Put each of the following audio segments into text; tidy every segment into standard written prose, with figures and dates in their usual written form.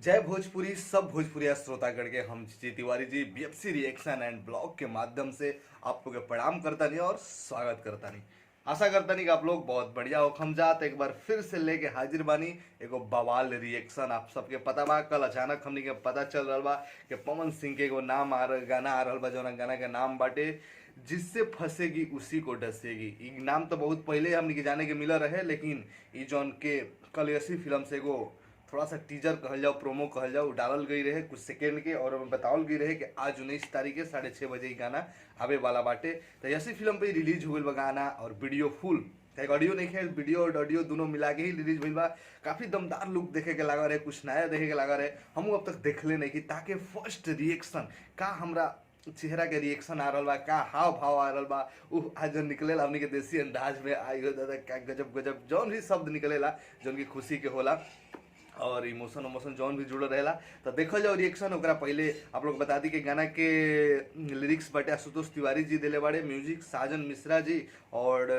जय भोजपुरी सब भोजपुरी श्रोतागण के हम जी Tiwari ji BFC reaction and blog के माध्यम से आप लोग के प्रणाम करता नहीं और स्वागत करता नहीं। आशा करता नहीं कि आप लोग बहुत बढ़िया हो। हम जात एक बार फिर से लेके हाजिर बानी एगो बवाल रिएक्शन। आप सबके पता बा कल अचानक हमनी के पता चल रहा बा कि पवन सिंह के एगो नाम गाना आ रहा बा, जो गाना के नाम बाटे जिससे फंसेगी उसी को डसेगी। ई नाम तो बहुत पहले हमनी के जाने के मिला रहे, लेकिन ई जौन के कल ऐसी फिल्म से एगो थोड़ा सा टीजर कहल जाओ, प्रोमो कहल जाओ, डालल गई रहे कुछ सेकेंड के और बतावल गई रहे कि आज 19 तारीख के 6:30 बजे गाना आवे वाला बाटे। तो ऐसी फिल्म पे रिलीज हुई बा गाना और वीडियो फुल ऑडियो नहीं है, वीडियो और ऑडियो दोनों मिला के ही रिलीज हुई बा। काफी दमदार लुक देखे के लगा रहे, कुछ नया देखे के लगा रहे। हम अब तक देखले नहीं कि ताकि फर्स्ट रिएक्शन का हमरा चेहरा के रिएक्शन आ रहा बा, का हाव भाव आ रहा बा, आज जो निकलेला हमनी के देसी अंदाज में आई हो दादा, क्या गजब गजब जौन भी शब्द निकलेला जौन की खुशी के होला और इमोशन जौन भी जुड़ल रहेला। तो देखल जाओ रिएक्शन। ओकरा पहले आप लोग बता दी कि गाना के लिरिक्स बटे आशुतोष तिवारी जी दिले बाड़े, म्यूजिक साजन मिश्रा जी और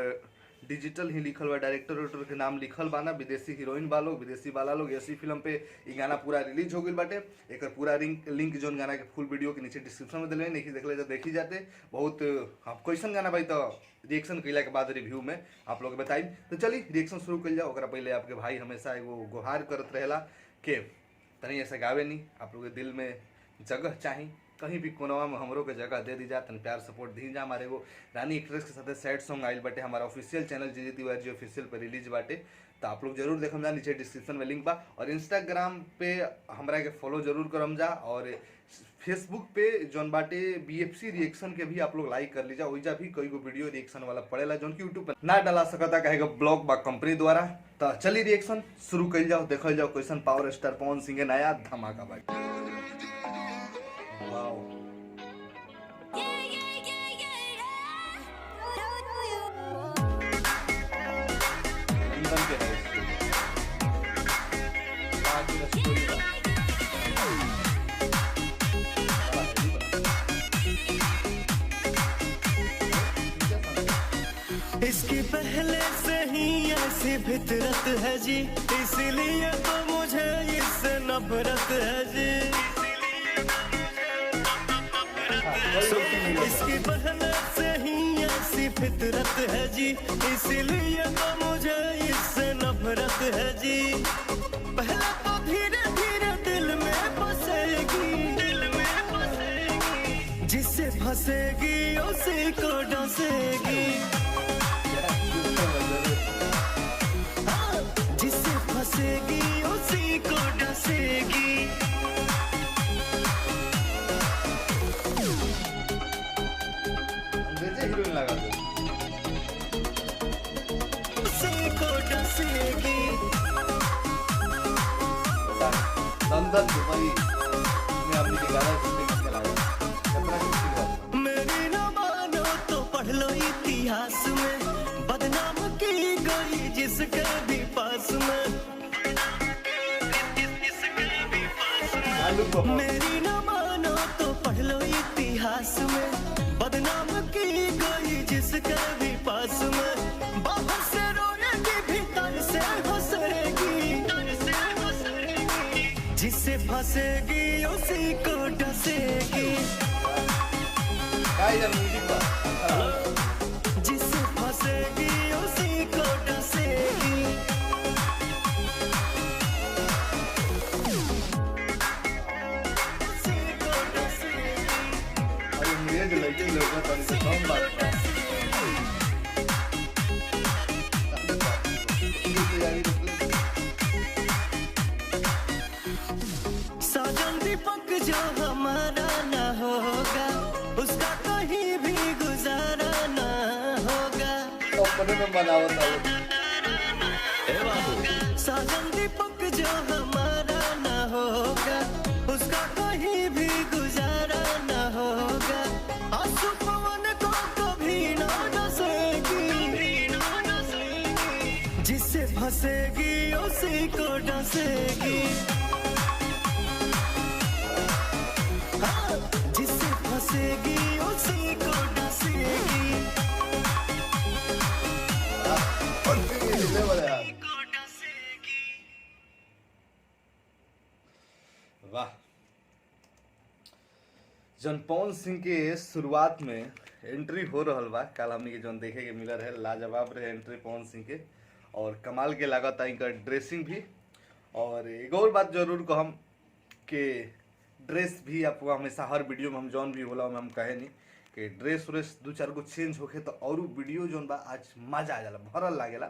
डिजिटल ही लिखल बा, डायरेक्टर के नाम लिखल बा ना, विदेशी हीरोइन बा लोग, विदेशी वाला लोग। ऐसी फिल्म पे ये गाना पूरा रिलीज हो गई बाटे। एक पूरा लिंक जोन गाना के फुल वीडियो के नीचे डिस्क्रिप्शन में दिले, नहीं देखले तो देखी जाते। बहुत हाँ क्वेश्चन गाना भाई, तो रिएक्शन कैला के बाद रिव्यू में आप लोग बताई। तो चलिए रिएक्शन शुरू कर जाओ। ओकरा पहले आपके भाई हमेशा एगो गुहार करत रहेला कि तनी ऐसा गावे नहीं, आप लोग के दिल में जगह चाहिए, कहीं भी कोनवा में हमरो के जगह दे दी जा, तन प्यार सपोर्ट दी जा। हमारे वो रानी एक्ट्रेस के साथ सैड सॉन्ग आइल बाटे, हमारा ऑफिशियल चैनल जी तिवारी जी ऑफिशियल पर रिलीज बाटे, तो आप लोग जरूर देखम जा, नीचे डिस्क्रिप्शन में लिंक बा। और इंस्टाग्राम पे हमरा के फॉलो जरूर करम जा, और फेसबुक पे जौन बाटे बीएफसी रिएक्शन के भी आप लोग लाइक कर लीजा। ओइजा भी कई गो वीडियो रिएक्शन वाला पड़ेला जौन की यूट्यूब पर ना डाला सकता कहेगा ब्लॉग बा कंपनी द्वारा। तो चलिए रिएक्शन शुरू कर जाओ, देखल जाओ question power star Pawan Singh के नया धमाका बाटे। इसकी पहले से ही ऐसी फितरत है जी, इसलिए तो मुझे इससे नफरत है जी। इसकी पहले से ही ऐसी फितरत है जी, इसलिए तो मुझे इससे नफरत है जी। पहले तो धीरे धीरे दिल में बसेगी, जिससे फंसेगी उसी को डसेगी, जिससे फंसेगी उसी को डसेगी। हीरोइन लगा दो, उसी को डसेगी। लंदन दुबई में अपनी गाना शूटिंग चलाया। मेरी न मानो तो पढ़ लो इतिहास में, बदनाम की गई जिसके भी पास में। मेरी न मानो तो पढ़ लो इतिहास में, बदनाम की गई जिसके भी पास में। बाहर से रोएगी भीतर से हंसेगी, जिससे फंसेगी उसी को डसेगी, जिससे फंसेगी उसी को डसेगी। उसी को डसेगी। अरे मेरे जो लड़की लोग हैं तो उनसे कम बात है। साजन दीपक जो हमारा ना होगा, उसका कहीं भी गुजारा ना होगा। अपने में बनावत है साजन दीपक जो हमारा ना होगा, उसका कहीं भी गुजारा ना होगा। आंसू पवन को कभी ना डसेगी, जिससे फंसेगी उसी को डसेगी, जिससे फंसेगी उसी को डसेगी। वाह। जौन पवन सिंह के शुरुआत में एंट्री हो रहल बा, कल हमनी के जौन देखे के मिल रहे, लाजवाब रहे एंट्री पवन सिंह के, और कमाल के लागत इनका ड्रेसिंग भी। और एक और बात जरूर कहम कि ड्रेस भी आपको हमेशा हर वीडियो में हम जौन भी होला हम कहे नहीं कि ड्रेस व्रेस दो चार गो चेंज होके तो और वीडियो जौन बा आज मजा आ जाला, भरल लागेला,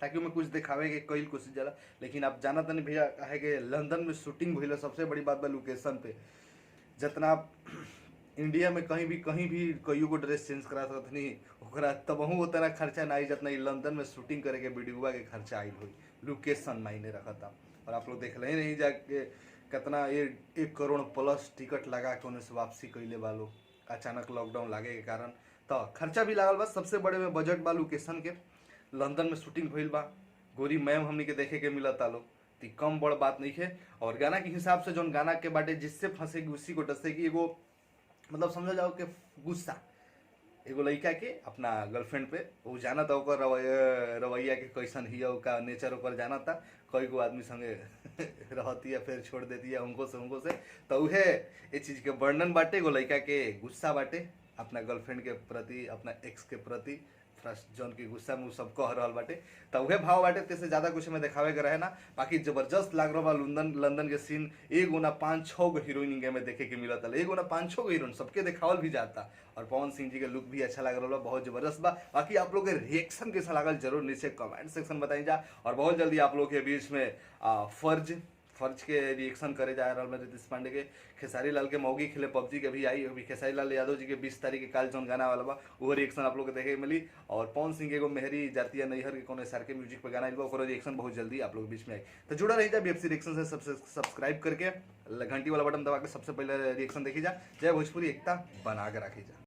ताकि उमें कुछ दिखावे के कईल कोशिश जाला। लेकिन आप जाना तनी भैया है कि लंदन में शूटिंग भइल, सबसे बड़ी बात बा लोकेशन पे। जितना आप इंडिया में कहीं भी कईयो को ड्रेस चेंज करा सकत नहीं, ओकरा तबहू उतना खर्चा ना आई जितना लंदन में शूटिंग करे के वीडियोवा के खर्चा आई हुई। लोकेशन मायने रखता। और आप लोग देखले ही नहीं जाके कितना ये 1 करोड़ प्लस टिकट लगा के उन्हें से वापसी कैले वालो, अचानक लॉकडाउन लागे के कारण तो खर्चा भी लागल बा। सबसे बड़े में बजट बा लोकेशन के, लंदन में शूटिंग भइल बा, गोरी मैम हमनी के देखे के मिलता लो, ती कम बड़ बात नहीं है। और गाना के हिसाब से जौन गाना के बाटे जिससे फंसेगी उसी को डसेगी, एगो मतलब समझ जाओ कि गुस्सा एगो लड़का के अपना गर्लफ्रेंड पे, वो जाना था ओकर रवैया के कैसन ही का नेचर ओकर जाना था, कई गो आदमी संगे रहती है फिर छोड़ देती है उनको से तो उहे ये चीज के वर्णन बाटे। एगो लड़का के गुस्सा बाटे अपना गर्लफ्रेंड के प्रति, अपना एक्स के प्रति, फर्स्ट जौन की गुस्सा में सब कह रहल बाटे, तो उहे भाव बाटे। तेसे ज्यादा कुछ में दिखावे के रहे ना, बाकी जबरदस्त लाग रहा बा लंदन के सीन। एगो ना 5-6 गो हीरोइन इंगे में देखे के मिलता, एगो ना 5-6 गो हीरोइन सबके दिखावल भी जाता। और पवन सिंह जी के लुक भी अच्छा लग रहा बा, बहुत जबरदस्त बा। बाकी आप लोग के रिएक्शन कैसा लागल जरूर नीचे कमेंट सेक्शन बताई जा। और बहुत जल्दी आप लोग के बीच में फर्ज के रिएक्शन करे जा रहा है रितेश पांडे के। खेसारी लाल के मौगी खेले पबजी के भी आई, अभी खेसारी लाल यादव जी के 20 तारीख के काल जौन गाना वाला बा वो रिएक्शन आप लोग के देखे के मिली। और पवन सिंह के एगो मेहरी जातिया नैहर के कोनो SR के म्यूजिक पर गाना आइल बा, ओकर रिएक्शन बहुत जल्दी आप लोग के बीच में आई। तो जुड़ा रही जा BFC रिएक्शन से, सब्सक्राइब करके घंटी वाला बटन दबा के सबसे पहले रिएक्शन देखी जा। जय भोजपुरी, एकता बना के रखी जा।